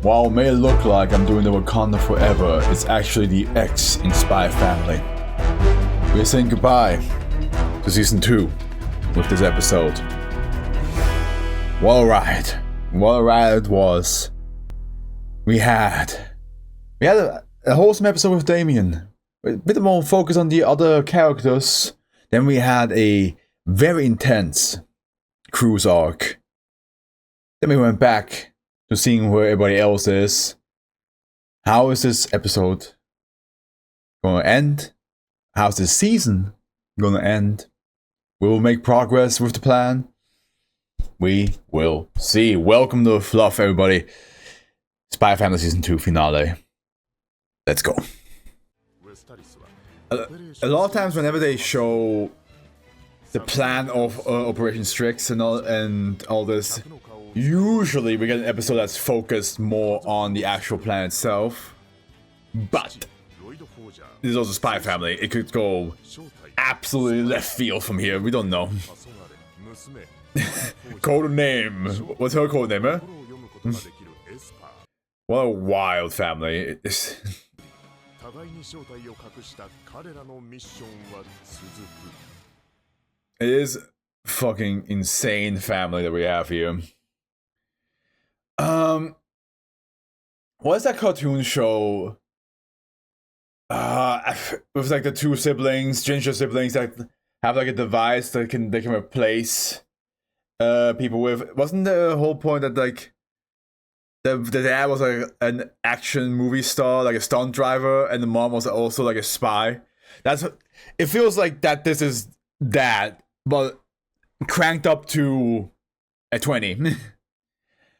While it may look like I'm doing the Wakanda Forever, it's actually the X in Spy Family. We're saying goodbye to Season 2 with this episode. What a ride. What a ride it was. We had a wholesome episode with Damien. A bit more focus on the other characters. Then we had a very intense cruise arc. Then we went back to seeing where everybody else is. How is this episode going to end? How's this season going to end? Will we make progress with the plan? We will see. Welcome to Fluff, everybody. Spy Family Season 2 finale. Let's go. A lot of times whenever they show the plan of Operation Strix and all this, usually we get an episode that's focused more on the actual plan itself. But this is also Spy Family. It could go absolutely left field from here. We don't know. Code name. What's her code name, eh? What a wild family. It is fucking insane family that we have here. What is that cartoon show? With like the two siblings, ginger siblings that have like a device that they can replace people with. Wasn't the whole point that like the dad was like an action movie star, like a stunt driver, and the mom was also like a spy? It feels like that this is that, but cranked up to a 20.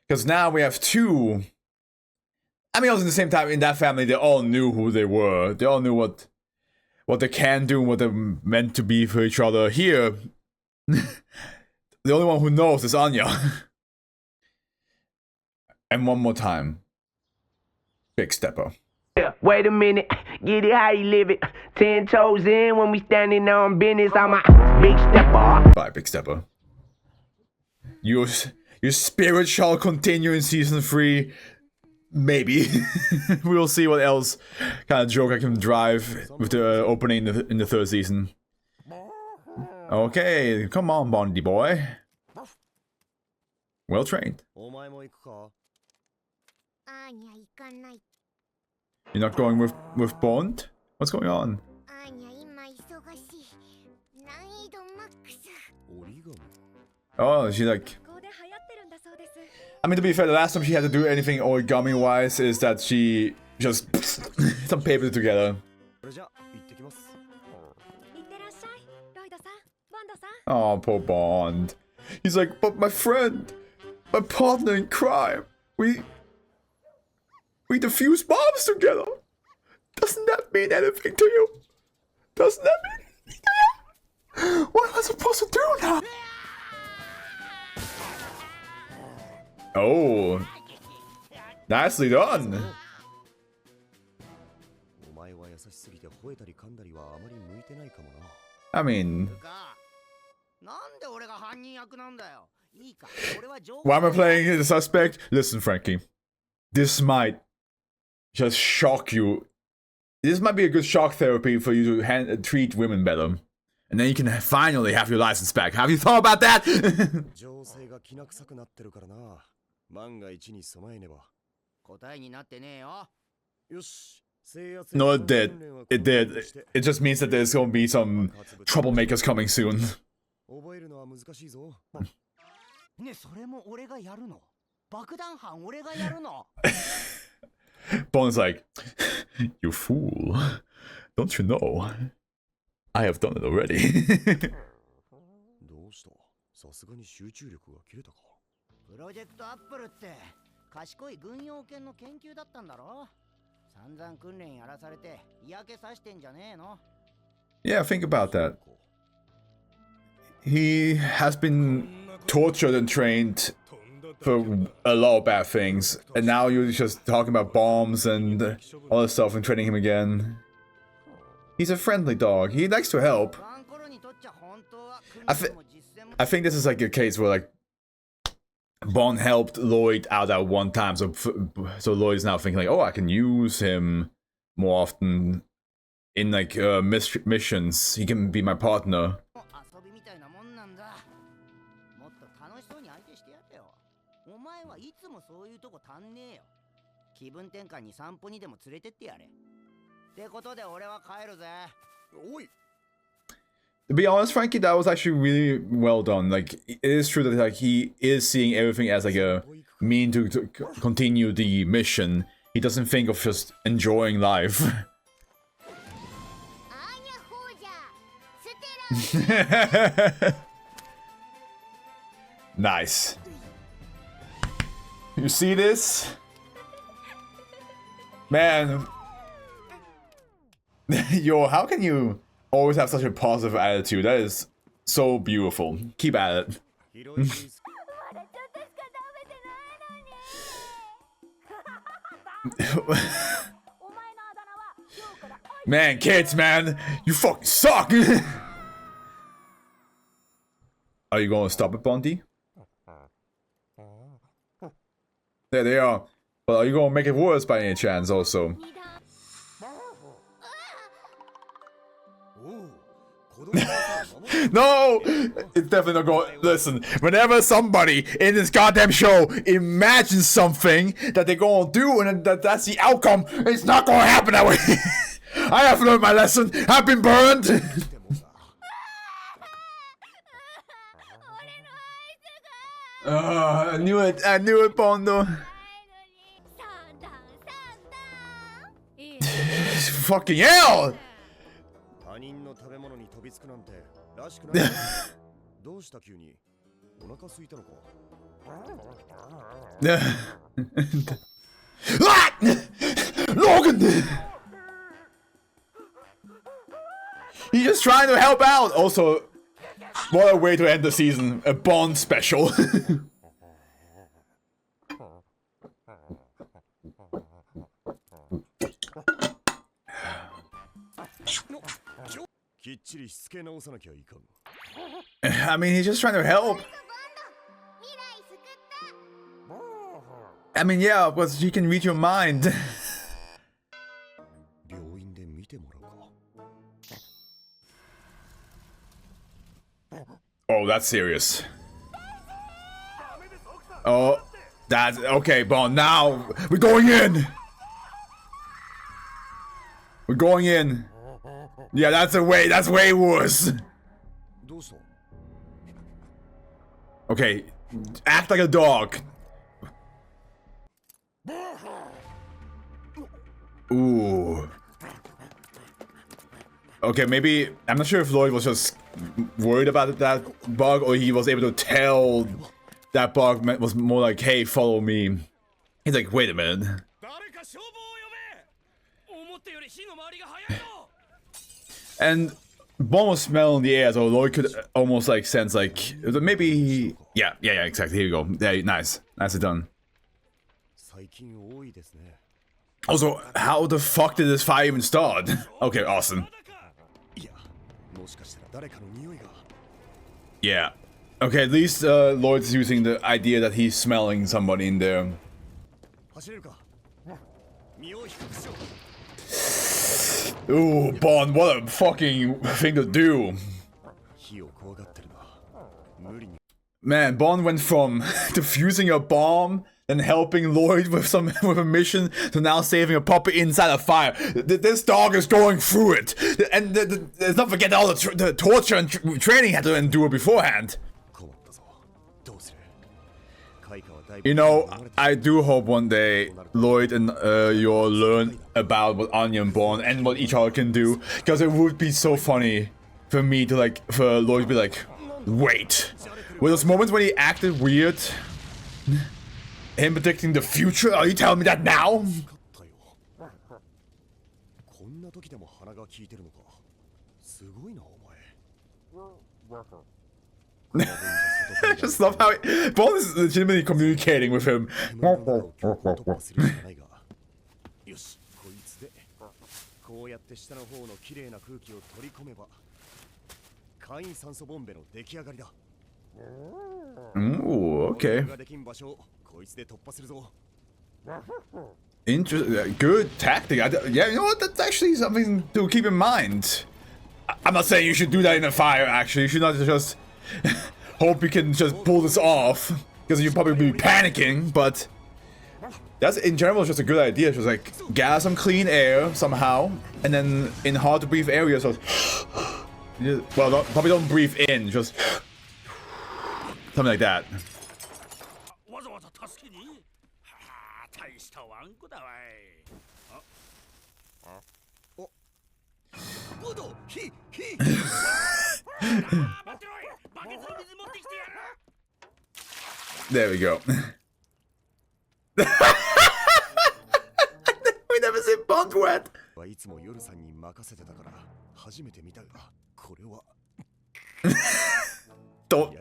Because now we have two. I mean, also at the same time, in that family, they all knew who they were. They all knew what they can do and what they're meant to be for each other. Here, the only one who knows is Anya. And one more time. Big stepper. Wait a minute, get it how you live it. 10 toes in when we standing on business. I'm a big stepper. Bye, big stepper. Your spirit shall continue in season 3. Maybe. We'll see what else kind of joke I can drive with the opening in the 3rd season. Okay, come on, Bondi boy. Well trained. You're not going with Bond? What's going on? Oh, she's like... I mean, to be fair, the last time she had to do anything origami-wise is that she just some paper together. Oh, poor Bond. He's like, but my friend, my partner in crime, we defuse bombs together. Doesn't that mean anything to you? Doesn't that mean anything to you? What am I supposed to do now? Oh, nicely done. I mean, why am I playing the suspect? Listen, Frankie, this might just shock you. This might be a good shock therapy for you to treat women better. And then you can finally have your license back. Have you thought about that? No, it did. It did. It just means that there's gonna be some troublemakers coming soon. Bond's like, you fool. Don't you know? I have done it already. Yeah, think about that. He has been tortured and trained for a lot of bad things, and now you're just talking about bombs and all this stuff and training him again. He's a friendly dog. He likes to help. I think this is like a case where like Bond helped Lloyd out at one time, so Lloyd is now thinking like, oh, I can use him more often in like missions. He can be my partner. To be honest, Frankie, that was actually really well done. Like, it is true that like he is seeing everything as like a mean to continue the mission. He doesn't think of just enjoying life. Nice. You see this? Man. Yo, how can you always have such a positive attitude? That is so beautiful. Keep at it. Man, kids, man, you fucking suck. Are you gonna stop it, Bondi? There they are. But are you gonna make it worse by any chance also? No! It's definitely not going. Listen, whenever somebody in this goddamn show imagines something that they're gonna do and that's the outcome, it's not gonna happen that way. I have learned my lesson. I've been burned. I knew it. I knew it, Bondo. Fucking hell! Logan! He's just trying to help out. Also, what a way to end the season. A Bond special. I mean, he's just trying to help. I mean, yeah, but he can read your mind. Oh, that's serious. Oh, that's okay, Bond. Now we're going in. We're going in. Yeah, that's way worse. Okay, act like a dog. Ooh. Okay, maybe I'm not sure if Lloyd was just worried about that bug or he was able to tell that bug was more like, hey, follow me. He's like, wait a minute. And Bond was smelling the air, so Lloyd could almost like sense like maybe yeah, exactly. Here you go. Yeah, nice, nicely done. Also, how the fuck did this fire even start? Okay, awesome. Yeah. Okay, at least Lloyd's using the idea that he's smelling somebody in there. Ooh, Bond, what a fucking thing to do. Man, Bond went from defusing a bomb, then helping Lloyd with a mission, to now saving a puppet inside a fire. This dog is going through it, and let's not forget all the torture and training he had to endure beforehand. You know, I do hope one day Lloyd and you'll learn about what Anya and Bond and what each other can do, because it would be so funny for me to for Lloyd to be like, wait, were those moments when he acted weird? Him predicting the future? Are you telling me that now? I just love how Bond is legitimately communicating with him. Ooh, okay. Interesting. Good tactic. Yeah, you know what? That's actually something to keep in mind. I'm not saying you should do that in a fire, actually. You should not just hope you can just pull this off. Because you'll probably be panicking, but that's in general just a good idea. Just like gather some clean air somehow, and then in hard to breathe areas, just well, probably don't breathe in, just something like that. There we go. We never seen Bond wet. Don't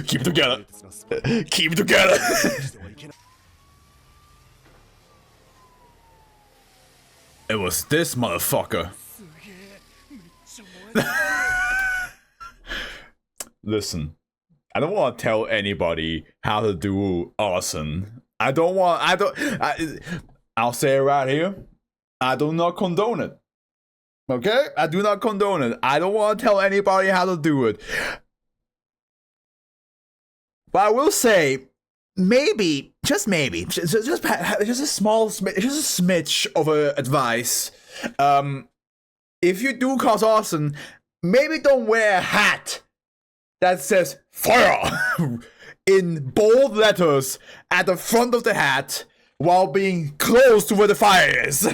keep it together. Keep it together. It was this motherfucker. Listen, I don't want to tell anybody how to do arson. I'll say it right here. I do not condone it. Okay? I do not condone it. I don't want to tell anybody how to do it. But I will say, maybe, just maybe, just a smidge of advice. If you do cause arson, maybe don't wear a hat that says fire in bold letters at the front of the hat while being close to where the fire is.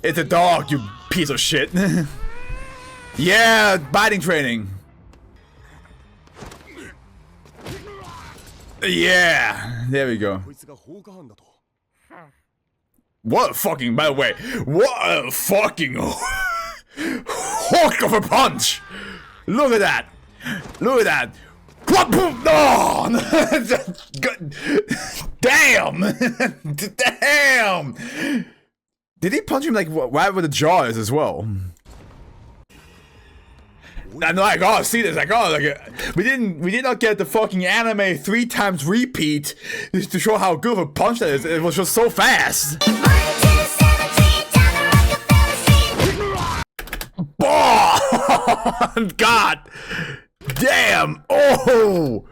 It's a dog, you piece of shit. Yeah, biting training. Yeah, there we go. What a fucking, by the way, what a fucking hook of a punch! Look at that! Look at that! What? No! Damn! Damn! Did he punch him like right where the jaw is as well? I'm like, oh, see this, like, oh, like, we did not get the fucking anime 3 times repeat to show how good of a punch that is. It was just so fast. Oh, God, damn, oh,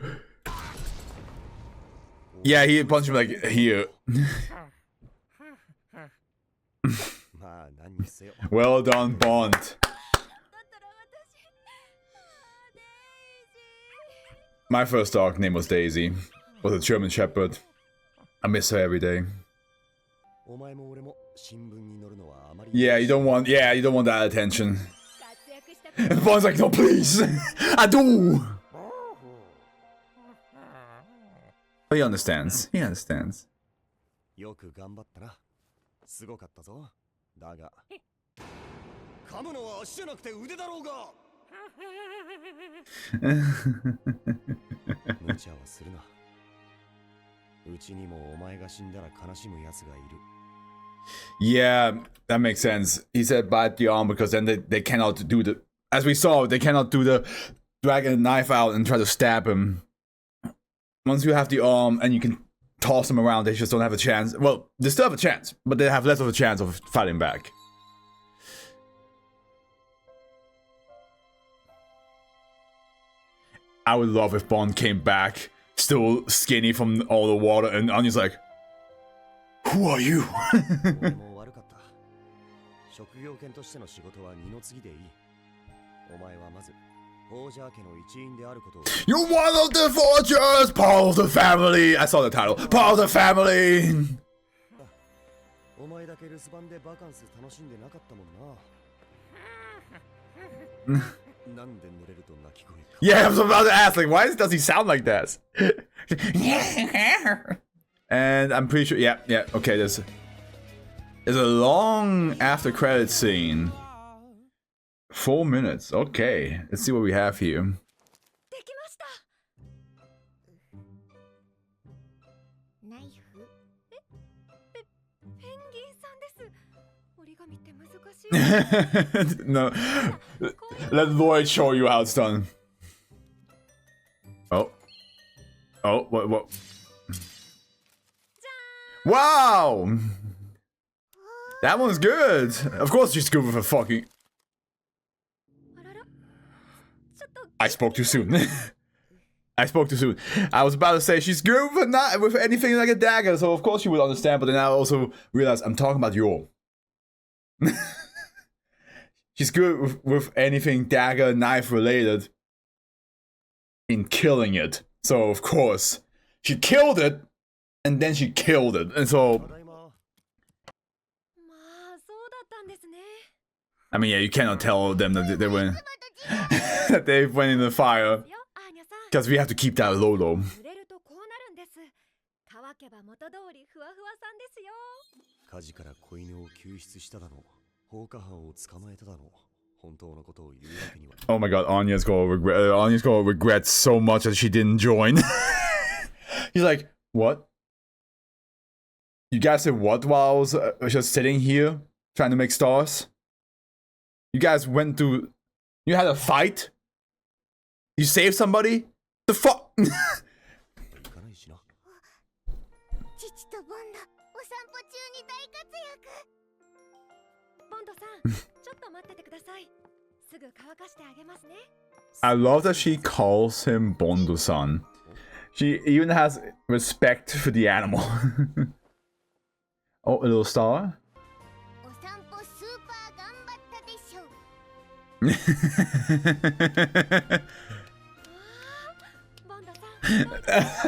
yeah, he punched him like here. Well done, Bond. My first dog name was Daisy. Was a German Shepherd. I miss her every day. Yeah, you don't want that attention. And Bond's like, no, please. I do. But he understands. He understands. Yeah, that makes sense. He said bite the arm because then they cannot do the, as we saw, they cannot do the drag a knife out and try to stab him. Once you have the arm and you can toss them around, they just don't have a chance. Well, they still have a chance, but they have less of a chance of fighting back. I would love if Bond came back, still skinny from all the water, and Anya's like, who are you? You're one of the forgers! Part of the family! I saw the title. Part of the family! Yeah, I was about to ask, like, why does he sound like that? And I'm pretty sure, yeah, okay, there's a long after credits scene. 4 minutes, okay. Let's see what we have here. No, let Lloyd show you how it's done. Oh, what? Wow, that one's good. Of course, she's good with a fucking. I spoke too soon. I spoke too soon. I was about to say she's good with not with anything like a dagger, so of course she would understand. But then I also realized I'm talking about Yor. She's good with anything dagger, knife related in killing it. So of course she killed it, and then she killed it, and so. I mean, yeah, you cannot tell them that they went that they went in the fire. Because we have to keep that low though. Oh my god, Anya's gonna regret so much that she didn't join. He's like, what? You guys said what while I was just sitting here trying to make stars? You guys went to... You had a fight? You saved somebody? The fuck? I love that she calls him Bondo-san. She even has respect for the animal. Oh, a little star?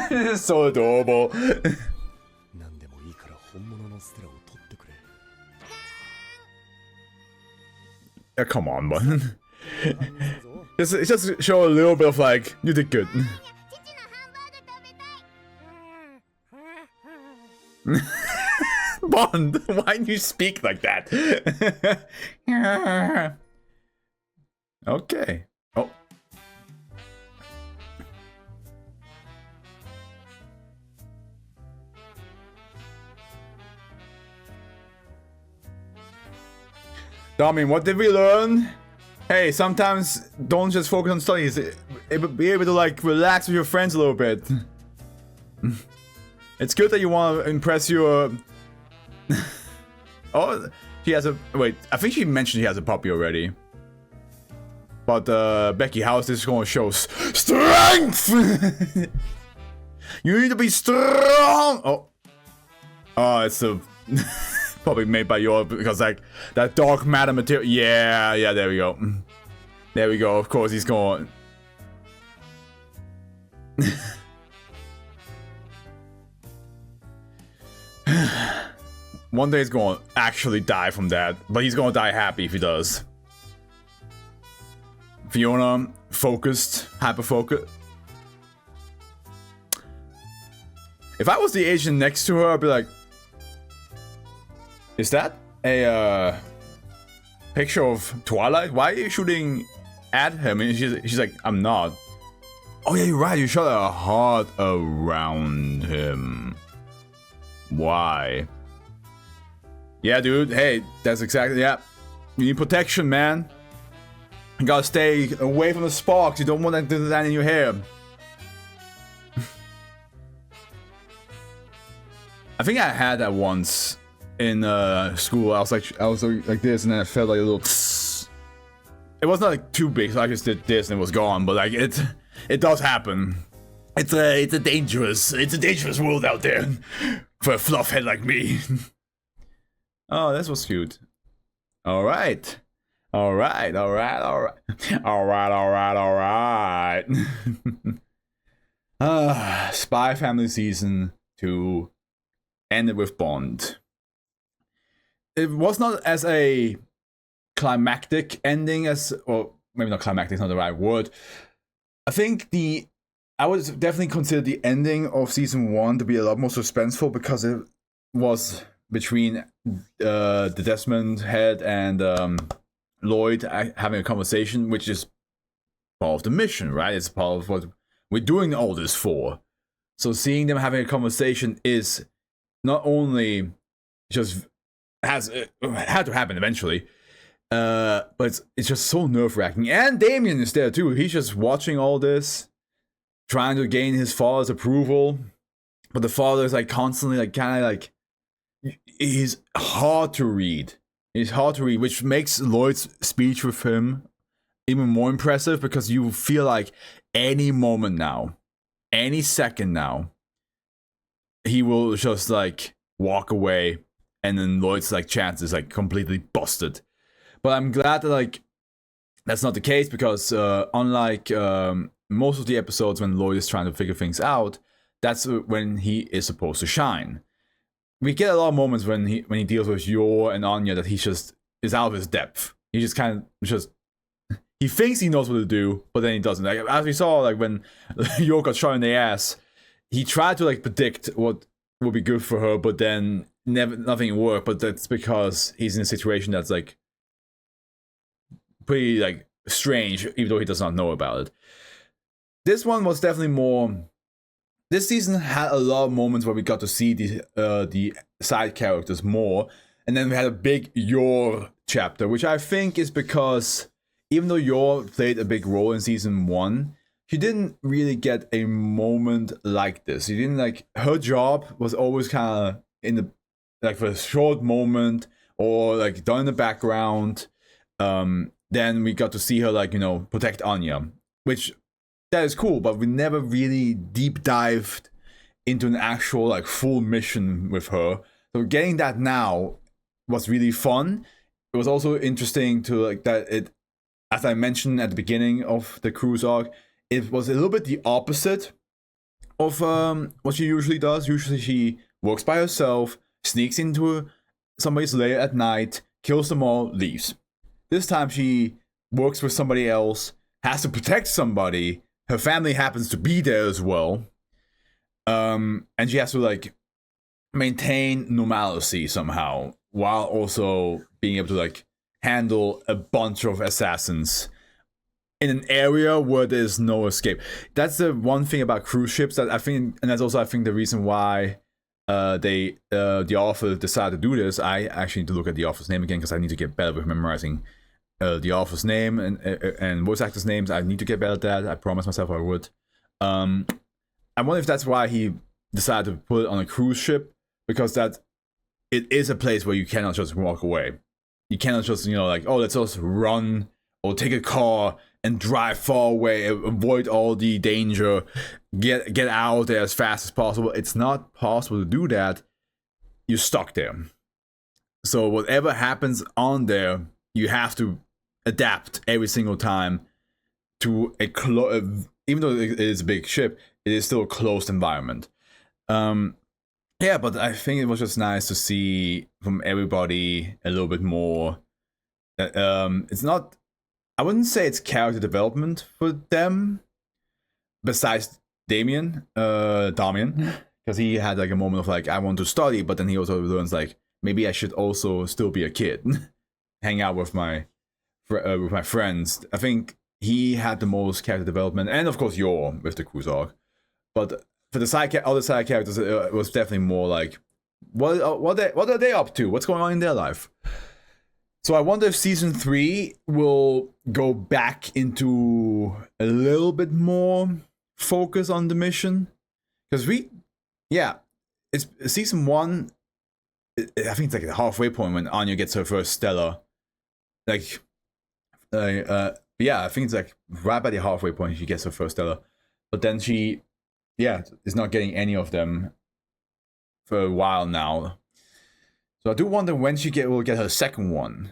This is so adorable. Come on, bud. just show a little bit of like, you did good. Bond, why do you speak like that? Okay. Oh. Dami, what did we learn? Hey, sometimes don't just focus on studies. Be able to like relax with your friends a little bit. It's good that you want to impress your... Oh, she has a... Wait, I think she mentioned she has a puppy already. But Becky, how is this going to show strength? You need to be strong. Oh, it's a probably made by your because like that dark matter material. Yeah, there we go. There we go. Of course, he's going. One day he's going to actually die from that, but he's going to die happy if he does. Fiona, focused, hyper-focused. If I was the agent next to her, I'd be like, is that a picture of Twilight? Why are you shooting at him? And she's like, I'm not. Oh yeah, you're right, you shot a heart around him. Why? Yeah, dude, hey, that's exactly, yeah. You need protection, man. You gotta stay away from the sparks. You don't want that to land in your hair. I think I had that once in school. I was like this, and then I felt like a little. Tss. It wasn't like too big, so I just did this and it was gone. But like it does happen. It's a dangerous world out there for a fluff head like me. Oh, this was cute. All right. Spy Family Season 2 ended with Bond. It was not as a climactic ending as, or maybe not climactic is not the right word. I think I would definitely consider the ending of Season 1 to be a lot more suspenseful because it was between the Desmond head and Lloyd having a conversation, which is part of the mission, right? It's part of what we're doing all this for. So seeing them having a conversation is not only just had to happen eventually. But it's just so nerve-wracking. And Damien is there too. He's just watching all this, trying to gain his father's approval. But the father is like constantly like kind of like, he's hard to read. He's hard to read, which makes Lloyd's speech with him even more impressive, because you feel like any moment now, any second now, he will just like walk away, and then Lloyd's like chance is like completely busted. But I'm glad that like that's not the case, because unlike most of the episodes when Lloyd is trying to figure things out, that's when he is supposed to shine. We get a lot of moments when he deals with Yor and Anya that he just is out of his depth. He just kind of just, he thinks he knows what to do, but then he doesn't. Like, as we saw, like when Yor got shot in the ass, he tried to like predict what would be good for her, but then nothing worked. But that's because he's in a situation that's like pretty like strange, even though he does not know about it. This one was definitely more. This season had a lot of moments where we got to see the side characters more, and then we had a big Yor chapter, which I think is because even though Yor played a big role in season 1, she didn't really get a moment like this. She didn't like, her job was always kind of in the like for a short moment or like done in the background. Then we got to see her like, you know, protect Anya, which that is cool, but we never really deep dived into an actual like full mission with her. So getting that now was really fun. It was also interesting to like that it, as I mentioned at the beginning of the cruise arc, it was a little bit the opposite of what she usually does. Usually she works by herself, sneaks into somebody's lair at night, kills them all, leaves. This time she works with somebody else, has to protect somebody. Her family happens to be there as well. And she has to like maintain normalcy somehow, while also being able to like handle a bunch of assassins in an area where there's no escape. That's the one thing about cruise ships that I think, and that's also I think the reason why the author decided to do this. I actually need to look at the author's name again, because I need to get better with memorizing the author's name and voice actors' names. I need to get better at that. I promised myself I would. I wonder if that's why he decided to put it on a cruise ship, because that it is a place where you cannot just walk away. You cannot just, you know, like, oh, let's just run or take a car and drive far away, avoid all the danger, get out there as fast as possible. It's not possible to do that. You're stuck there. So whatever happens on there, you have to adapt every single time to a even though it is a big ship, it is still a closed environment. Yeah, but I think it was just nice to see from everybody a little bit more. It's not, I wouldn't say it's character development for them, besides Damian, because he had like a moment of like, I want to study, but then he also learns like, maybe I should also still be a kid, hang out with my friends. I think he had the most character development, and of course Yor with the cruise arc. But for the other side characters, it was definitely more like, what are they up to? What's going on in their life? So I wonder if season 3 will go back into a little bit more focus on the mission, because it's season 1. I think it's like the halfway point when Anya gets her first Stellar. I think it's like right by the halfway point she gets her first Stellar, but then she, is not getting any of them for a while now. So I do wonder when she will get her second one.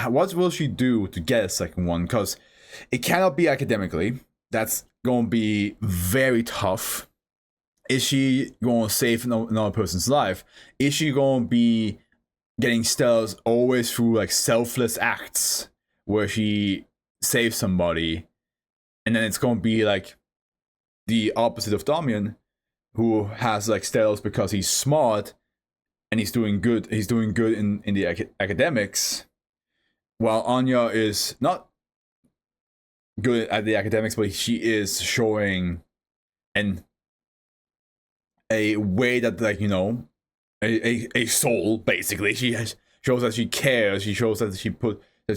What will she do to get a second one? Because it cannot be academically. That's going to be very tough. Is she going to save another person's life? Is she going to be getting stellars always through like selfless acts where she saves somebody, and then it's going to be like the opposite of Damian, who has like stellars because he's smart and he's doing good in the academics, while Anya is not good at the academics, but she is showing a way that, like, you know, a soul, basically. She shows that she cares. She shows that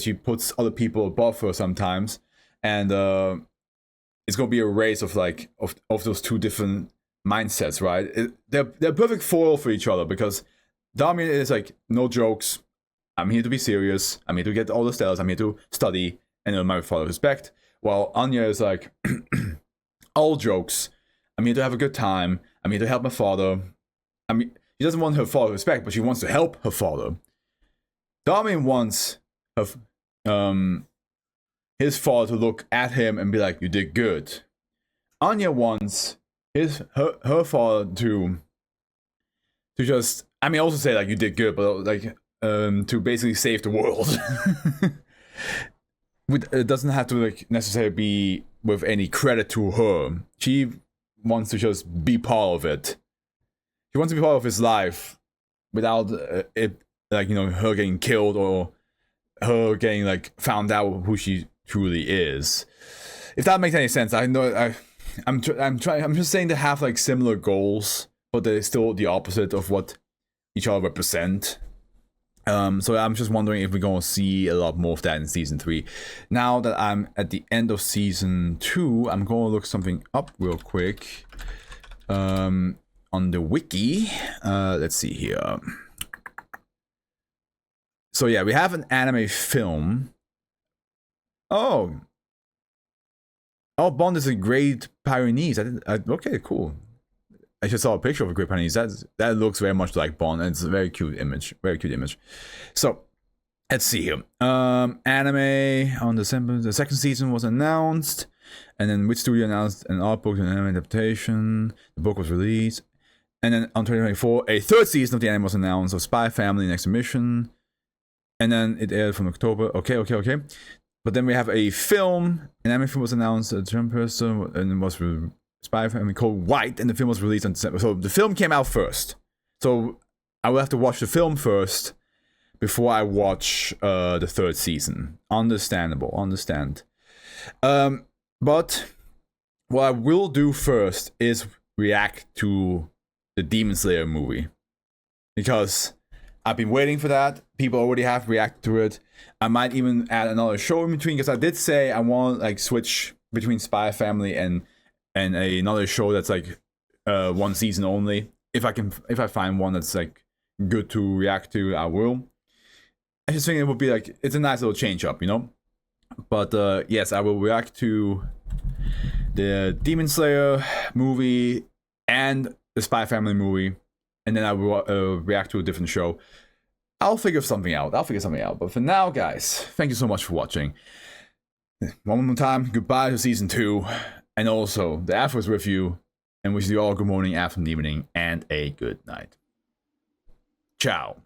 she puts other people above her sometimes, and it's gonna be a race of like of those two different mindsets, right? They're perfect foil for each other because Damian is like, no jokes. I'm here to be serious. I'm here to get all the stars. I'm here to study and earn my father's respect. While Anya is like, all jokes. I'm here to have a good time. I'm here to help my father. I mean, she doesn't want her father's respect, but she wants to help her father. Damian wants his father to look at him and be like, you did good. Anya wants her father to just, I mean, also say like, you did good, but like, to basically save the world. It doesn't have to like necessarily be with any credit to her. She wants to just be part of it. She wants to be part of his life without it, like, you know, her getting killed or her getting like found out who she truly is. If that makes any sense. I know I'm just saying they have like similar goals, but they're still the opposite of what each other represent. So I'm just wondering if we're going to see a lot more of that in season 3. Now that I'm at the end of season 2, I'm going to look something up real quick on the wiki. Let's see here. So yeah, we have an anime film. Oh, Bond is a Great Pyrenees. Okay, cool. I just saw a picture of a Great Pyrenees. That looks very much like Bond, and it's a very cute image. Very cute image. So, let's see here. Anime on December. The second season was announced, and then which studio announced an art book and an anime adaptation. The book was released, and then on 2024, a third season of the anime was announced of Spy Family Next Mission, and then it aired from October. Okay. But then we have a film. An anime film was announced. A German person, and it was Spy Family called White, and the film was released on December. So the film came out first. So I will have to watch the film first before I watch the third season. Understand. But what I will do first is react to the Demon Slayer movie, because I've been waiting for that. People already have reacted to it. I might even add another show in between, because I did say I want to like switch between Spy Family and another show that's like one season only. If I find one that's like good to react to, I will. I just think it would be like, it's a nice little change up, you know. But yes, I will react to the Demon Slayer movie and the Spy Family movie, and then I will react to a different show. I'll figure something out. But for now, guys, thank you so much for watching. One more time, goodbye to season 2. And also, the Afro is with you, and wish you all a good morning, afternoon, evening, and a good night. Ciao.